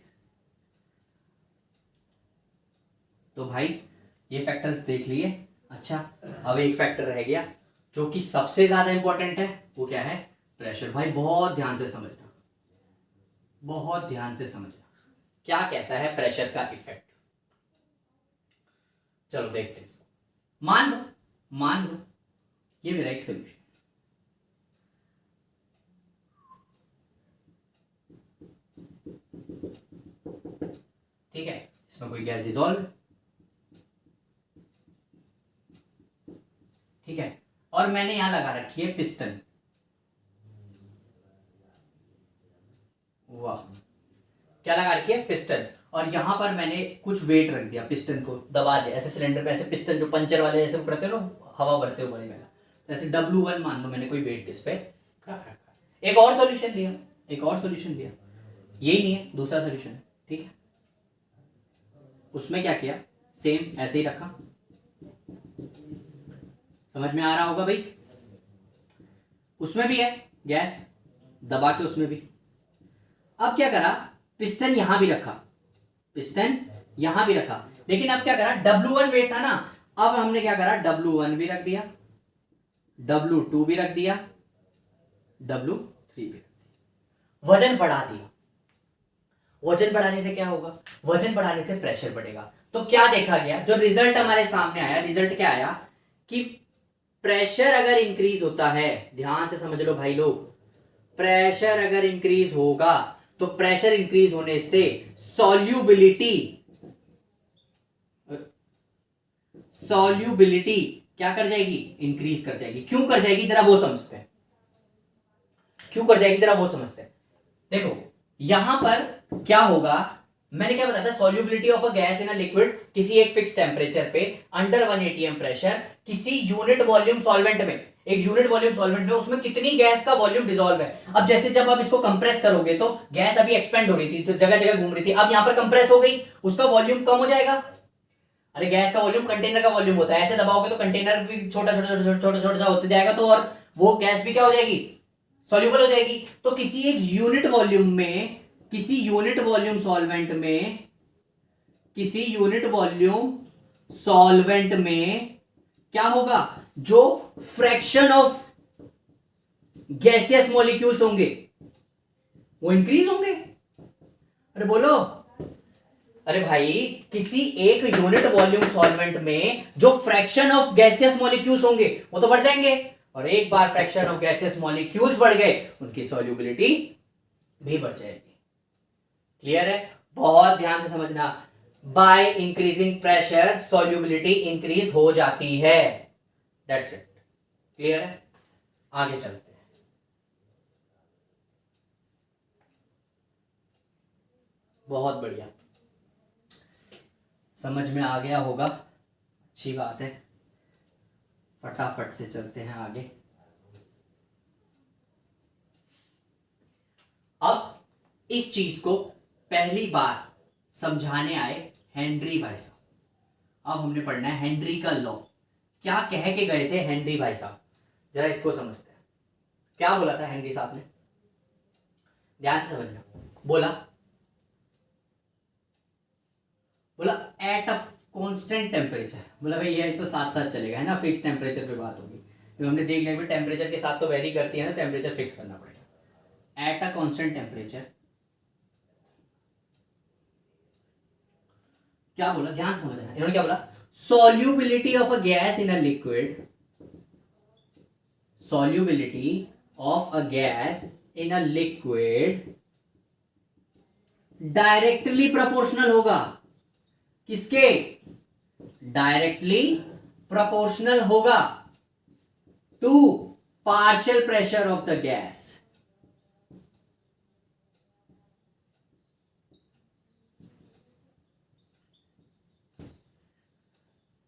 तो भाई ये फैक्टर्स देख लिए। अच्छा, अब एक फैक्टर रह गया जो कि सबसे ज्यादा इंपॉर्टेंट है, वो क्या है, प्रेशर। भाई बहुत ध्यान से समझना, बहुत ध्यान से समझना, क्या कहता है प्रेशर का इफेक्ट। चलो देखते हैं इसको। मान लो ये मेरा एक सोल्यूशन, ठीक है, इसमें कोई गैस डिजोल्व, ठीक है, और मैंने यहां लगा रखी है पिस्टन। वाह, क्या लगा रखी है? पिस्टन। और यहां पर मैंने कुछ वेट रख दिया, पिस्टन को दबा दिया ऐसे सिलेंडर पे, ऐसे पिस्टन जो पंचर वाले ऐसे करते हो ना, हवा भरते हो बड़े वाला, जैसे W1 मान लो मैंने कोई वेट इस पे रख रखा। एक और सॉल्यूशन लिया, एक और सॉल्यूशन लिया, यही नहीं है, दूसरा सॉल्यूशन, ठीक है। उसमें क्या किया, सेम ऐसे ही रखा, समझ में आ रहा होगा भाई। उसमें भी है गैस, दबा के उसमें भी। अब क्या करा, पिस्टन यहां भी रखा, पिस्टन यहां भी रखा, लेकिन अब क्या करा, W1 वेट था ना, अब हमने क्या करा, W1 भी रख दिया, W2 भी रख दिया, W3 भी रख दिया, वजन बढ़ा दिया। वजन बढ़ाने से क्या होगा, वजन बढ़ाने से प्रेशर बढ़ेगा। तो क्या देखा गया, जो रिजल्ट हमारे सामने आया, रिजल्ट क्या आया कि प्रेशर अगर इंक्रीज होता है, ध्यान से समझ लो भाई लोग, प्रेशर अगर इंक्रीज होगा तो प्रेशर इंक्रीज होने से सॉल्यूबिलिटी क्या कर जाएगी, इंक्रीज कर जाएगी। क्यों कर जाएगी जरा वो समझते हैं, क्यों कर जाएगी जरा वो समझते हैं। देखो यहां पर क्या होगा, मैंने क्या बताया था, solubility of a gas in a liquid किसी एक फिक्स टेंपरेचर पे अंडर 1 atm प्रेशर, किसी यूनिट वॉल्यूम सॉल्वेंट में, एक यूनिट वॉल्यूम सॉल्वेंट में उसमें कितनी गैस का वॉल्यूम डिसॉल्व है। अब जैसे जब आप इसको कंप्रेस करोगे तो गैस अभी एक्सपेंड हो रही थी, तो जगह जगह घूम रही थी, अब यहां पर कंप्रेस हो गई, उसका वॉल्यूम कम हो जाएगा। अरे गैस का वॉल्यूम कंटेनर का वॉल्यूम होता है, ऐसे दबाओगे तो कंटेनर भी छोटा छोटा छोटा छोटा छोटा होते जाएगा, तो और वो गैस भी क्या हो जाएगी, सॉल्यूबल हो जाएगी। तो किसी एक यूनिट वॉल्यूम में, किसी यूनिट वॉल्यूम सॉल्वेंट में, किसी यूनिट वॉल्यूम सॉल्वेंट में क्या होगा, जो फ्रैक्शन ऑफ गैसियस मॉलिक्यूल्स होंगे वो इंक्रीज होंगे। अरे बोलो, अरे भाई किसी एक यूनिट वॉल्यूम सॉल्वेंट में जो फ्रैक्शन ऑफ गैसियस मॉलिक्यूल्स होंगे वो तो बढ़ जाएंगे, और एक बार फ्रैक्शन ऑफ गैसियस मॉलिक्यूल्स बढ़ गए उनकी सॉल्युबिलिटी भी बढ़ जाएगी। क्लियर है, बहुत ध्यान से समझना, by increasing pressure solubility increase हो जाती है, दैट्स इट। क्लियर है, आगे चलते हैं। बहुत बढ़िया, समझ में आ गया होगा, अच्छी बात है, फटाफट से चलते हैं आगे। अब इस चीज को पहली बार समझाने आए हेनरी भाई साहब। अब हमने पढ़ना है हेनरी का लॉ, क्या कह के गए थे हेनरी भाई साहब, जरा इसको समझते हैं। क्या बोला था हेनरी साहब ने, ध्यान से समझना। बोला एट अ कांस्टेंट टेम्परेचर, बोला भाई ये तो साथ साथ चलेगा, है ना, फिक्स टेम्परेचर पे बात होगी, तो हमने देख लिया टेम्परेचर के साथ तो वेरी करती है ना, टेम्परेचर फिक्स करना पड़ेगा। एट अ कांस्टेंट टेम्परेचर क्या बोला, ध्यान समझना, इन्होंने क्या बोला, solubility of a gas in a liquid, solubility of a gas in a liquid directly proportional होगा, किसके, डायरेक्टली प्रोपोर्शनल होगा to partial pressure of the gas.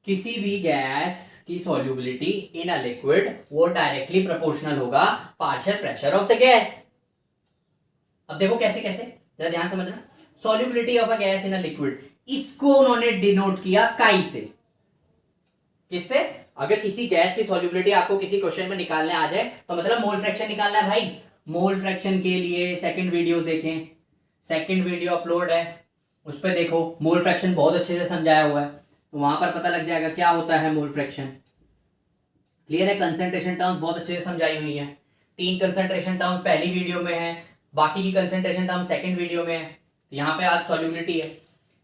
किसी भी गैस की सॉल्युबिलिटी इन अ लिक्विड वो डायरेक्टली प्रोपोर्शनल होगा partial pressure of the gas. अब देखो कैसे कैसे, जरा ध्यान समझना। Solubility of a gas in a liquid, इसको उन्होंने डिनोट किया काई से। किससे, अगर किसी गैस की सॉल्युबिलिटी आपको किसी क्वेश्चन में निकालने आ जाए तो मतलब मोल फ्रैक्शन निकालना है भाई। मोल फ्रैक्शन के लिए सेकंड वीडियो देखें, सेकंड वीडियो अपलोड है, उस पर देखो, मोल फ्रैक्शन बहुत अच्छे से समझाया हुआ है, तो वहां पर पता लग जाएगा क्या होता है मोल फ्रैक्शन। क्लियर है, कंसंट्रेशन टर्म्स बहुत अच्छे से समझाई हुई है, 3 कंसंट्रेशन टर्म पहली वीडियो में है, बाकी की कंसंट्रेशन टर्म सेकंड वीडियो में है। तो यहाँ पे आज सॉल्युबिलिटी है,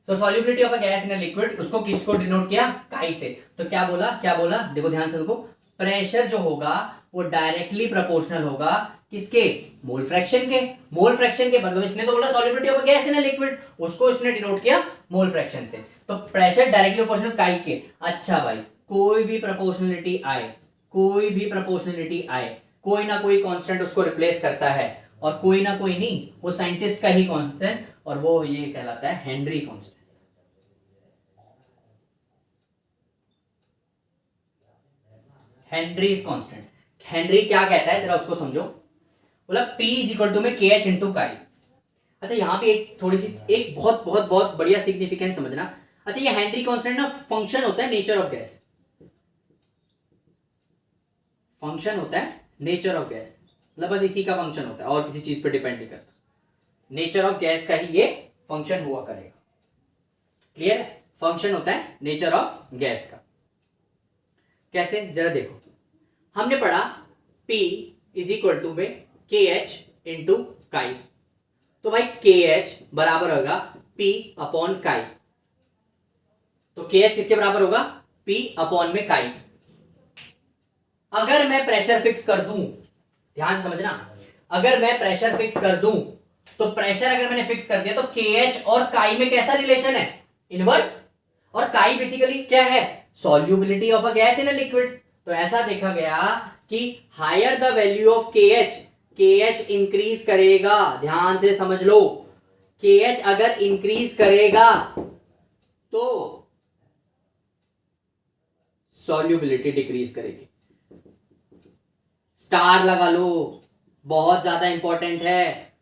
तो solubility of a gas in a liquid, उसको किसको डिनोट किया, काई से। तो क्या बोला, क्या बोला, देखो ध्यान से देखो, प्रेशर जो होगा वो डायरेक्टली प्रोपोर्शनल होगा किसके, मोल फ्रैक्शन के। मोल फ्रैक्शन के मतलब इसने तो बोला solubility of a gas in a liquid, उसको इसने डिनोट किया मोल फ्रैक्शन से। तो प्रेशर डायरेक्टली प्रोपोर्शनल काई के। अच्छा भाई, कोई भी प्रोपोर्शनलिटी आए, कोई भी प्रोपोर्शनलिटी आए, कोई ना कोई कांस्टेंट उसको रिप्लेस करता है, और कोई ना कोई नहीं, वो साइंटिस्ट का ही कांस्टेंट, और वो ये कहलाता है Henry constant. Henrys constant. Henry क्या कहता है जरा उसको समझो। बोला P इज इक्वल टू में के एच इंटू काई। अच्छा यहां पे एक थोड़ी सी एक बहुत बहुत बहुत बढ़िया सिग्निफिकेंस समझना। अच्छा ये हेनरी कांस्टेंट ना फंक्शन होता है नेचर ऑफ गैस, फंक्शन होता है नेचर ऑफ गैस, मतलब बस इसी का फंक्शन होता है और किसी चीज पे डिपेंड नहीं करता। नेचर ऑफ गैस का ही ये फंक्शन हुआ करेगा। क्लियर है? फंक्शन होता है नेचर ऑफ गैस का। कैसे जरा देखो, हमने पढ़ा P इज इक्वल टू में के एच इंटू काई। तो भाई के एच बराबर होगा P अपॉन काई। तो के एच किसके बराबर होगा, P अपॉन में काई। अगर मैं प्रेशर फिक्स कर दूं, ध्यान से समझना, अगर मैं प्रेशर फिक्स कर दूं, तो प्रेशर अगर मैंने फिक्स कर दिया तो के एच और काई में कैसा रिलेशन है, इनवर्स। और काई बेसिकली क्या है, solubility of a gas in a liquid. तो ऐसा देखा गया कि हायर द वैल्यू ऑफ के एच इंक्रीज करेगा, ध्यान से समझ लो, के एच अगर इंक्रीज करेगा तो सॉल्युबिलिटी डिक्रीज करेगी। स्टार लगा लो, बहुत ज्यादा इंपॉर्टेंट है।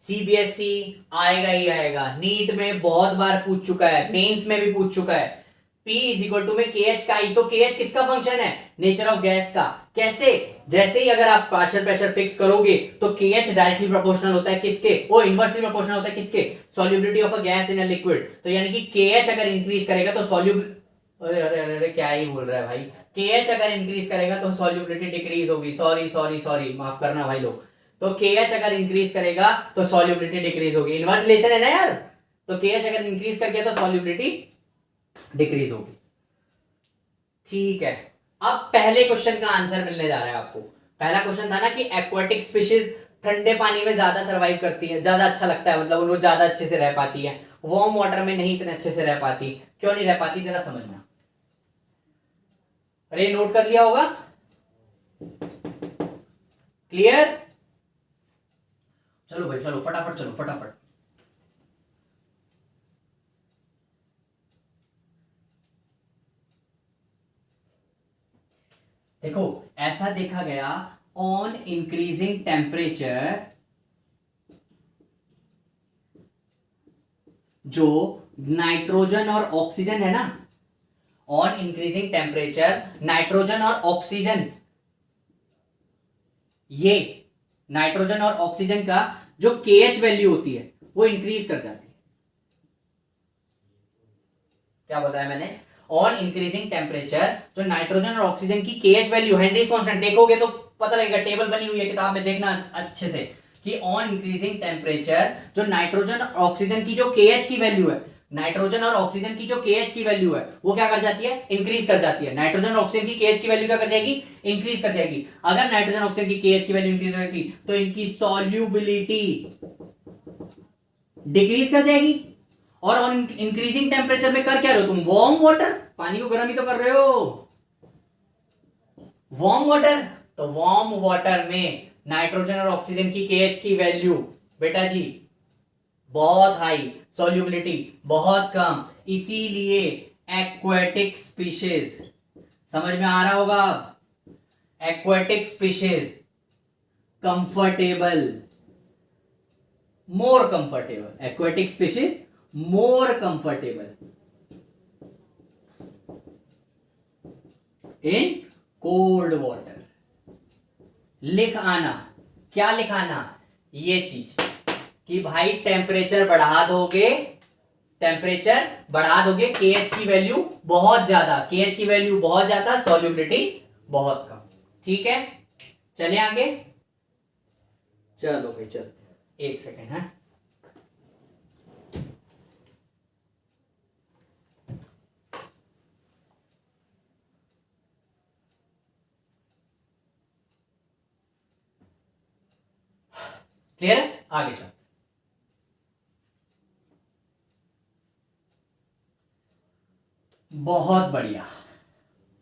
सीबीएसई आएगा ही आएगा, नीट में बहुत बार पूछ चुका है, मेंस में भी पूछ चुका है। P इज इक्वल टू में के एच का ई, तो के एच किसका फंक्शन है, नेचर ऑफ गैस का। कैसे, जैसे ही अगर आप पार्शियल प्रेशर फिक्स करोगे तो के एच डायरेक्टली प्रोपोर्शनल होता है किसके, वो इनवर्सली प्रोपोर्शनल होता है किसके, solubility of a gas in a liquid. तो यानी कि के एच अगर इंक्रीज करेगा तो अरे अरे अरे क्या ही बोल रहा है भाई, के एच अगर इंक्रीज करेगा तो सॉल्युबिलिटी डिक्रीज होगी। सॉरी सॉरी सॉरी, माफ करना भाई लोग। तो के एच अगर इंक्रीज करेगा तो सॉल्युबिलिटी डिक्रीज होगी, इनवर्स रिलेशन है ना यार। तो के एच अगर इंक्रीज कर गया तो सॉल्युबिलिटी डिक्रीज होगी। ठीक है, अब पहले क्वेश्चन का आंसर मिलने जा रहा है आपको। पहला क्वेश्चन था ना कि एक्वाटिक स्पीशीज ठंडे पानी में ज्यादा सर्वाइव करती है, ज्यादा अच्छा लगता है, मतलब उनको ज्यादा अच्छे से रह पाती है, वार्म वाटर में नहीं इतने अच्छे से रह पाती। क्यों नहीं रह पाती जरा समझना। अरे नोट कर लिया होगा, क्लियर। चलो भाई चलो फटाफट, चलो फटाफट। देखो ऐसा देखा गया, ऑन इंक्रीजिंग टेम्परेचर जो नाइट्रोजन और ऑक्सीजन है ना, ऑन इंक्रीजिंग टेम्परेचर नाइट्रोजन और ऑक्सीजन, ये नाइट्रोजन और ऑक्सीजन का जो केएच वैल्यू होती है वो इंक्रीज कर जाती है। क्या बताया मैंने, ऑन इंक्रीजिंग टेम्परेचर जो नाइट्रोजन और ऑक्सीजन की केएच वैल्यू, हेनरीज कांस्टेंट देखोगे तो पता लगेगा, टेबल बनी हुई है किताब में, देखना अच्छे से कि ऑन इंक्रीजिंग टेम्परेचर जो नाइट्रोजन और ऑक्सीजन की जो केएच की वैल्यू है, नाइट्रोजन और ऑक्सीजन की जो केएच की वैल्यू है वो क्या कर जाती है, इंक्रीज कर जाती है। नाइट्रोजन और ऑक्सीजन की केएच की वैल्यू क्या कर जाएगी, इंक्रीज कर जाएगी। अगर नाइट्रोजन ऑक्सीजन की केएच की वैल्यू इंक्रीज होगी तो इनकी सॉल्युबिलिटी डिक्रीज कर जाएगी। और ऑन इंक्रीजिंग टेम्परेचर में कर क्या रहे हो तुम, वार्म वाटर, पानी को गर्म ही तो कर रहे हो, वार्म वाटर। तो वार्म वाटर में नाइट्रोजन और ऑक्सीजन की केएच की वैल्यू बेटा जी बहुत हाई, सॉल्युबिलिटी बहुत कम, इसीलिए एक्वेटिक स्पीशीज, समझ में आ रहा होगा, aquatic species comfortable, more comfortable, aquatic species more comfortable in cold water. लिख आना, क्या लिखाना, ये चीज कि भाई टेम्परेचर बढ़ा दोगे, टेम्परेचर बढ़ा दोगे, केएच की वैल्यू बहुत ज्यादा, केएच की वैल्यू बहुत ज्यादा, सॉल्युबिलिटी बहुत कम। ठीक है, चले आगे, चलो भाई चलते, एक सेकेंड है। क्लियर है? आगे चल। बहुत बढ़िया,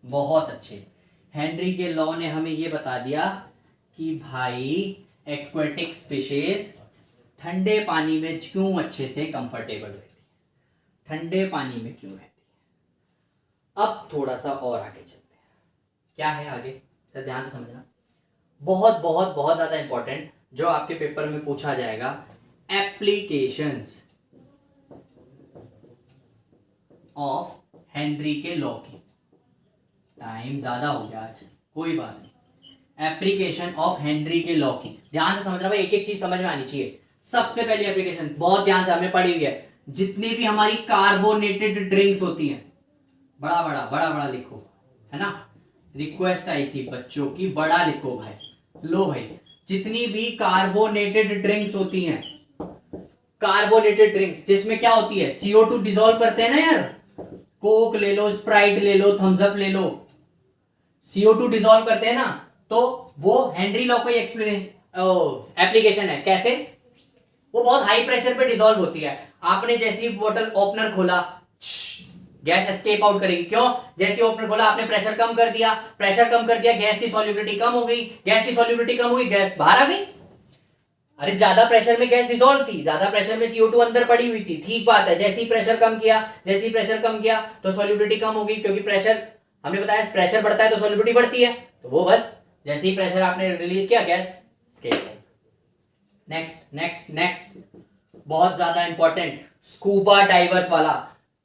बहुत अच्छे। हेनरी के लॉ ने हमें ये बता दिया कि भाई एक्वेटिक स्पीशीज ठंडे पानी में क्यों अच्छे से कंफर्टेबल रहती है, ठंडे पानी में क्यों रहती है। अब थोड़ा सा और आगे चलते हैं, क्या है आगे, तो ध्यान से समझना, बहुत बहुत बहुत ज्यादा इंपॉर्टेंट, जो आपके पेपर में पूछा जाएगा, एप्लीकेशंस ऑफ हेनरी के लॉ की। टाइम ज्यादा हो गया आज, कोई बात नहीं। एप्लीकेशन ऑफ हेनरी के लॉ की, ध्यान से समझना भाई, एक एक चीज समझ में आनी चाहिए। सबसे पहली एप्लीकेशन बहुत ध्यान से हमने पढ़ी हुई है, जितनी भी हमारी कार्बोनेटेड ड्रिंक्स होती हैं, बड़ा बड़ा बड़ा बड़ा लिखो, है ना, रिक्वेस्ट आई थी बच्चों की, बड़ा लिखो भाई। लो भाई, जितनी भी कार्बोनेटेड ड्रिंक्स होती हैं, कार्बोनेटेड ड्रिंक्स जिसमें क्या होती है, CO2 डिसॉल्व करते हैं ना यार, कोक ले लो, स्प्राइट ले लो, थम्स अप ले लो, CO2 डिसॉल्व करते हैं ना, तो वो हेनरी लॉ का एप्लीकेशन है। कैसे? वो बहुत हाई प्रेशर पे डिसॉल्व होती है। आपने जैसे ही बोतल ओपनर खोला, गैस एस्केप आउट करेगी। क्यों? जैसे ओपनर खोला, आपने प्रेशर कम कर दिया, प्रेशर कम कर दिया, गैस की सॉल्युबिलिटी कम हो गई, गैस की सॉल्युबिलिटी कम हो गई, गैस बाहर आ गई। अरे ज्यादा प्रेशर में गैस डिसॉल्व थी, ज्यादा प्रेशर में CO2 अंदर पड़ी हुई थी, ठीक बात है। जैसे ही प्रेशर कम किया, जैसे ही प्रेशर कम किया तो सॉल्युबिलिटी कम होगी, क्योंकि प्रेशर, हमने बताया प्रेशर बढ़ता है तो सॉल्युबिलिटी बढ़ती है, तो वो बस जैसे ही प्रेशर आपने रिलीज किया, gas escape. Next next next, बहुत ज्यादा इंपॉर्टेंट, स्कूबा डाइवर्स वाला।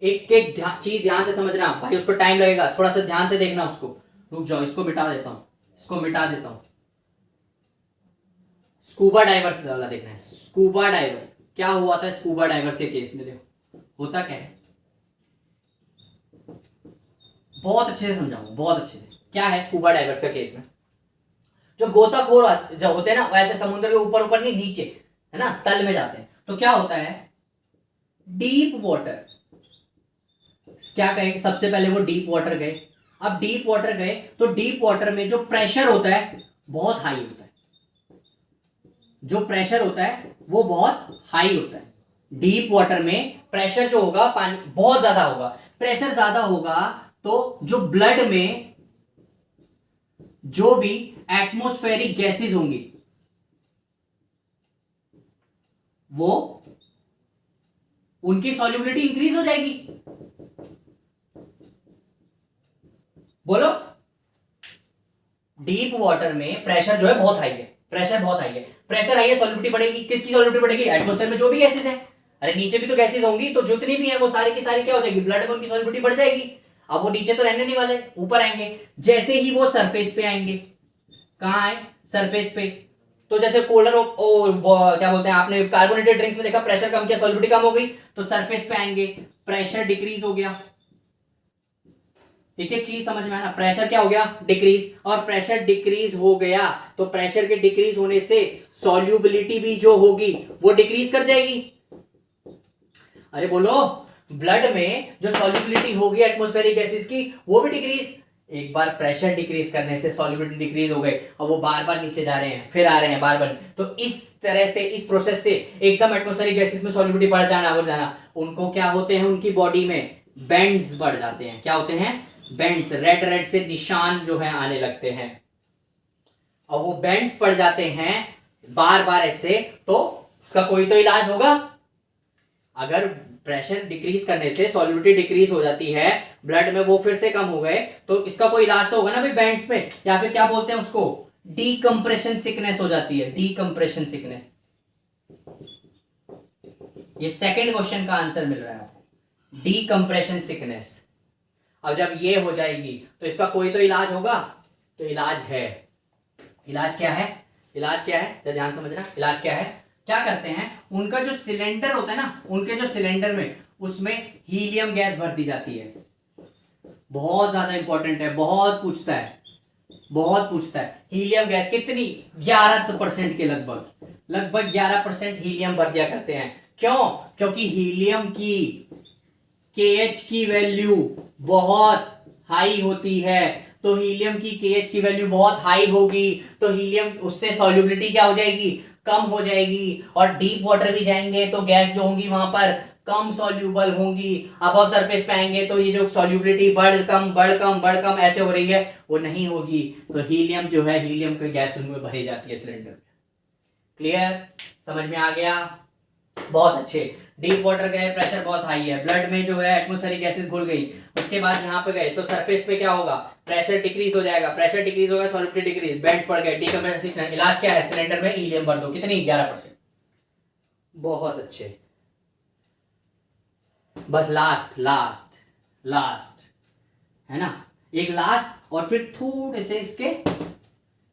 एक एक चीज ध्यान से समझना भाई, उसको टाइम लगेगा, थोड़ा सा ध्यान से देखना उसको। रुक जाओ, इसको मिटा देता हूं, इसको मिटा देता हूं। स्कूबा डाइवर्स वाला देखना है। स्कूबा डाइवर्स क्या हुआ था, स्कूबा डाइवर्स के केस में देखो होता क्या है, बहुत अच्छे से समझाऊंगा, बहुत अच्छे से। क्या है स्कूबा डाइवर्स का केस में, जो गोताखोर जो होते हैं ना, वैसे समुद्र के ऊपर ऊपर नहीं, नीचे, है ना, तल में जाते हैं, तो क्या होता है, डीप वाटर, क्या कहे, सबसे पहले वो डीप वाटर गए। अब डीप वाटर गए तो डीप वाटर में जो प्रेशर होता है बहुत हाई होता है, जो प्रेशर होता है वो बहुत हाई होता है। डीप वाटर में प्रेशर जो होगा, पानी बहुत ज्यादा होगा, प्रेशर ज्यादा होगा, तो जो ब्लड में जो भी एटमॉस्फेरिक गैसेस होंगी वो, उनकी सॉल्युबिलिटी इंक्रीज हो जाएगी। बोलो, डीप वाटर में प्रेशर जो है बहुत हाई है, प्रेशर बहुत हाई है, प्रेशर हाई है, सॉल्युबिलिटी बढ़ेगी। किसकी सॉल्युबिलिटी बढ़ेगी? एटमॉस्फेयर में जो भी गैसेस है। अरे नीचे भी तो गैसेस होंगी, तो जितनी भी है वो सारी की सारी क्या हो जाएगी, ब्लड में उनकी सॉल्युबिलिटी बढ़ जाएगी। अब वो नीचे तो रहने नहीं वाले, ऊपर आएंगे। जैसे ही वो सरफेस पे आएंगे, कहां आए, सरफेस पे, तो जैसे कोल्डर क्या बोलते हैं, आपने कार्बोनेटेड ड्रिंक्स में देखा, प्रेशर कम किया, सॉल्युबिलिटी कम हो गई, तो सरफेस पे आएंगे, प्रेशर डिक्रीज हो गया। एक एक चीज समझ में आना, प्रेशर क्या हो गया, डिक्रीज, और प्रेशर डिक्रीज हो गया तो प्रेशर के डिक्रीज होने से सॉल्युबिलिटी भी जो होगी वो डिक्रीज कर जाएगी। अरे बोलो, ब्लड में जो सॉल्युबिलिटी होगी एटमॉस्फेरिक गैसेस की, वो भी डिक्रीज। एक बार प्रेशर डिक्रीज करने से सॉल्युबिलिटी डिक्रीज हो गई, और वो बार बार नीचे जा रहे हैं, फिर आ रहे हैं बार बार, तो इस तरह से, इस प्रोसेस से एकदम एटमॉस्फेरिक गैसेस में सॉल्युबिलिटी बढ़ जाना, उनको क्या होते हैं, उनकी बॉडी में बेंड्स बढ़ जाते हैं। क्या होते हैं? बेंड्स। रेड रेड से निशान जो है आने लगते हैं, और वो बेंड्स पड़ जाते हैं बार बार ऐसे, तो इसका कोई तो इलाज होगा। अगर प्रेशर डिक्रीज करने से सॉल्युबिलिटी डिक्रीज हो जाती है ब्लड में, वो फिर से कम हो गए, तो इसका कोई इलाज तो होगा ना भाई, बेंड्स पे, या फिर क्या बोलते हैं उसको, डीकंप्रेशन सिकनेस हो जाती है, डीकंप्रेशन सिकनेस। ये सेकंड क्वेश्चन का आंसर मिल रहा है आपको, डीकंप्रेशन सिकनेस। अब जब ये हो जाएगी तो इसका कोई तो इलाज होगा, तो इलाज है। इलाज क्या है? इलाज क्या है, तो ध्यान समझना, इलाज क्या है, क्या करते हैं, उनका जो सिलेंडर होता है ना, उनके जो सिलेंडर में, उसमें हीलियम गैस भर दी जाती है। बहुत ज्यादा इंपॉर्टेंट है, बहुत पूछता है, बहुत पूछता है। हीलियम गैस कितनी? 11% के लगभग 11% हीलियम भर दिया करते हैं। क्यों? क्योंकि हीलियम की KH की वैल्यू बहुत हाई होती है, तो हीलियम की KH की वैल्यू बहुत हाई होगी, तो हीलियम, उससे सॉल्युबिलिटी क्या हो जाएगी, कम हो जाएगी, और डीप वाटर भी जाएंगे तो गैस जो होंगी वहां पर कम सॉल्यूबल होंगी। अबव सरफेस पे आएंगे तो ये जो सॉल्युबिलिटी बढ़ कम ऐसे हो रही है, वो नहीं होगी। तो हीलियम जो है, हीलियम की गैस उनमें भरी जाती है सिलेंडर में। क्लियर, समझ में आ गया? बहुत अच्छे। डीप वाटर गए, प्रेशर बहुत हाई है, ब्लड में जो है एटमॉस्फेरिक गैसेस घुल गई, उसके बाद यहाँ पे गए तो सरफेस पे क्या होगा, प्रेशर डिक्रीज हो जाएगा, प्रेशर डिक्रीज होगा, सॉल्युबिलिटी डिक्रीज, बैंड्स बढ़ गए, डीकंप्रेशन। इलाज क्या है, सिलेंडर में हीलियम भर दो। कितनी? 11%। बहुत अच्छे। बस लास्ट है ना, एक लास्ट, और फिर थोड़े से इसके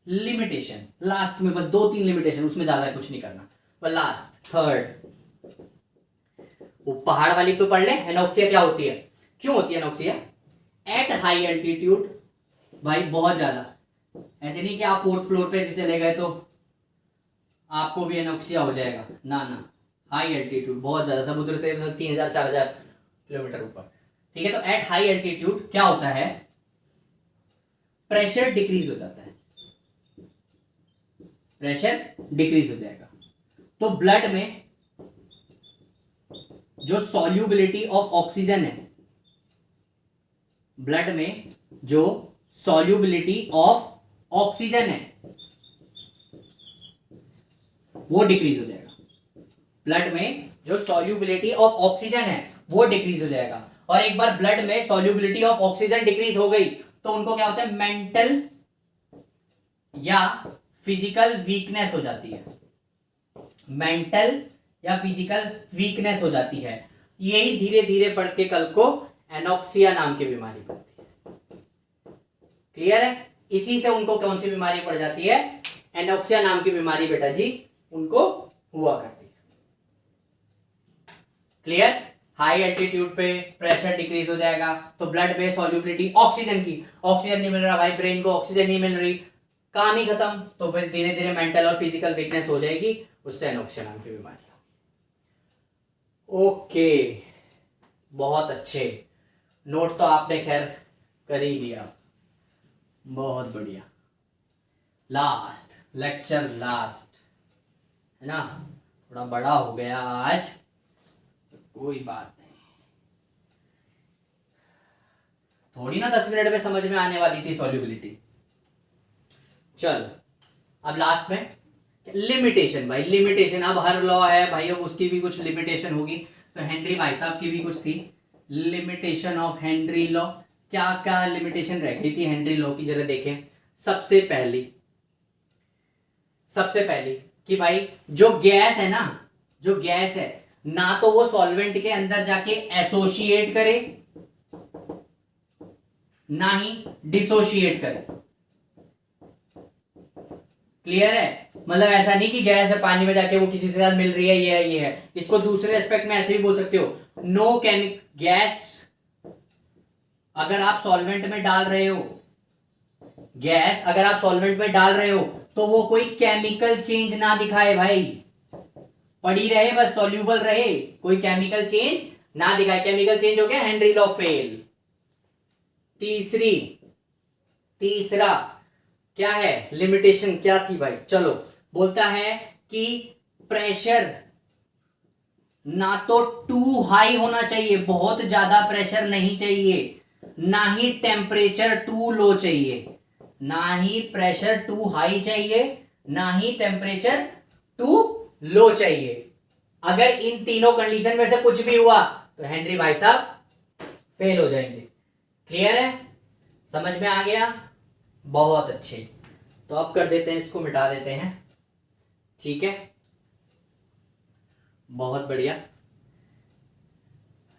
लिमिटेशन लास्ट में, बस 2-3 लिमिटेशन, उसमें ज्यादा कुछ नहीं करना। पर लास्ट थर्ड, वो पहाड़ वाली तो पढ़ ले। एनोक्सिया क्या होती है, क्यों होती है एनोक्सिया? एट हाई एल्टीट्यूड, भाई बहुत ज्यादा, ऐसे नहीं कि आप 4th फ्लोर पे चले गए तो आपको भी एनोक्सिया हो जाएगा, ना ना, हाई एल्टीट्यूड, बहुत ज्यादा, समुद्र से 3000-4000 किलोमीटर ऊपर। ठीक है, तो एट हाई एल्टीट्यूड क्या होता है, प्रेशर डिक्रीज हो जाता है, प्रेशर डिक्रीज हो जाएगा। तो ब्लड में जो सॉल्युबिलिटी ऑफ ऑक्सीजन है, ब्लड में जो सॉल्युबिलिटी ऑफ ऑक्सीजन है वो डिक्रीज हो जाएगा। ब्लड में जो सॉल्युबिलिटी ऑफ ऑक्सीजन है वो डिक्रीज हो जाएगा। और एक बार ब्लड में सॉल्युबिलिटी ऑफ ऑक्सीजन डिक्रीज हो गई तो उनको क्या होता है, मेंटल या फिजिकल वीकनेस हो जाती है, मेंटल या फिजिकल वीकनेस हो जाती है। यही धीरे धीरे बढ़ के कल को एनोक्सिया नाम की बीमारी पड़ती है। क्लियर है? इसी से उनको कौन सी बीमारी पड़ जाती है, एनोक्सिया नाम की बीमारी बेटा जी उनको हुआ करती है। क्लियर? हाई एल्टीट्यूड पे प्रेशर डिक्रीज हो जाएगा तो ब्लड में सॉल्युबिलिटी ऑक्सीजन की, ऑक्सीजन नहीं मिल रहा भाई, ब्रेन को ऑक्सीजन नहीं मिल रही, काम ही खत्म, तो फिर धीरे धीरे मेंटल और फिजिकल वीकनेस हो जाएगी, उससे एनोक्सिया नाम की बीमारी। ओके, बहुत अच्छे, नोट तो आपने खैर कर ही लिया, बहुत बढ़िया। लास्ट लेक्चर, लास्ट है ना, थोड़ा बड़ा हो गया आज, कोई बात नहीं, थोड़ी ना 10 मिनट में समझ में आने वाली थी सॉल्युबिलिटी। चल अब लास्ट में लिमिटेशन, भाई लिमिटेशन, अब हर लॉ है भाई, अब उसकी भी कुछ लिमिटेशन होगी, तो हेनरी भाई साहब की भी कुछ थी लिमिटेशन ऑफ हेनरी लॉ। क्या क्या लिमिटेशन रह गई थी हेनरी लॉ की, जरा देखें। सबसे पहली कि भाई जो गैस है ना, जो गैस है ना तो वो सॉल्वेंट के अंदर जाके एसोसिएट करे ना ही डिसोशिएट करे। क्लियर है? मतलब ऐसा नहीं कि गैस है पानी में जाके वो किसी से साथ मिल रही है, ये है। इसको दूसरे एस्पेक्ट में ऐसे भी बोल सकते हो, नो गैस अगर आप सॉल्वेंट में डाल रहे हो, गैस अगर आप सॉल्वेंट में डाल रहे हो तो वो कोई केमिकल चेंज ना दिखाए भाई, पड़ी रहे बस, सॉल्यूबल रहे, कोई केमिकल चेंज ना दिखाए। केमिकल चेंज हो गया, हेनरी लॉ फेल। तीसरा क्या है लिमिटेशन, क्या थी भाई, चलो बोलता है कि प्रेशर ना तो टू हाई होना चाहिए, बहुत ज्यादा प्रेशर नहीं चाहिए, ना ही टेम्परेचर टू लो चाहिए, ना ही प्रेशर टू हाई चाहिए, ना ही टेम्परेचर टू लो चाहिए। अगर इन तीनों कंडीशन में से कुछ भी हुआ तो हेनरी भाई साहब फेल हो जाएंगे। क्लियर है? समझ में आ गया? बहुत अच्छे। तो अब कर देते हैं, इसको मिटा देते हैं। ठीक है, बहुत बढ़िया।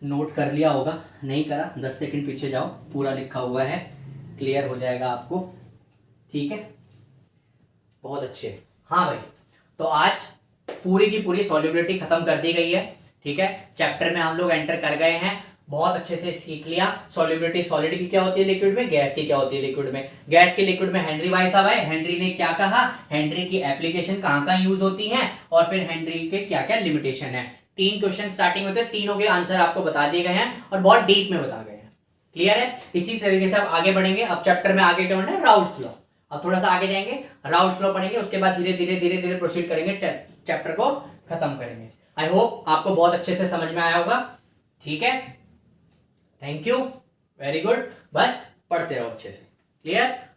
नोट कर लिया होगा, नहीं करा 10 सेकंड पीछे जाओ, पूरा लिखा हुआ है, क्लियर हो जाएगा आपको। ठीक है, बहुत अच्छे। हाँ भाई, तो आज पूरी की पूरी सॉल्युबिलिटी खत्म कर दी गई है। ठीक है, चैप्टर में हम लोग एंटर कर गए हैं, बहुत अच्छे से सीख लिया सॉल्युबिलिटी सॉलिड की क्या होती है लिक्विड में, गैस की क्या होती है लिक्विड में। गैस की लिक्विड में हेनरी भाई साहब आए, हेनरी ने क्या कहा, हेनरी की एप्लीकेशन कहाँ यूज होती है, और फिर हेनरी के क्या क्या लिमिटेशन है। 3 क्वेश्चन स्टार्टिंग होते हैं, तीनों के आंसर आपको बता दिए गए हैं और बहुत डीप में बता गए हैं। क्लियर है? इसी तरीके से आप आगे बढ़ेंगे। अब चैप्टर में आगे क्या बढ़ना है, राउल्स लॉ। अब थोड़ा सा आगे जाएंगे, राउल्स लॉ पढ़ेंगे, उसके बाद धीरे धीरे धीरे धीरे प्रोसीड करेंगे, चैप्टर को खत्म करेंगे। आई होप आपको बहुत अच्छे से समझ में आया होगा। ठीक है, थैंक यू, वेरी गुड, बस पढ़ते रहो अच्छे से। क्लियर?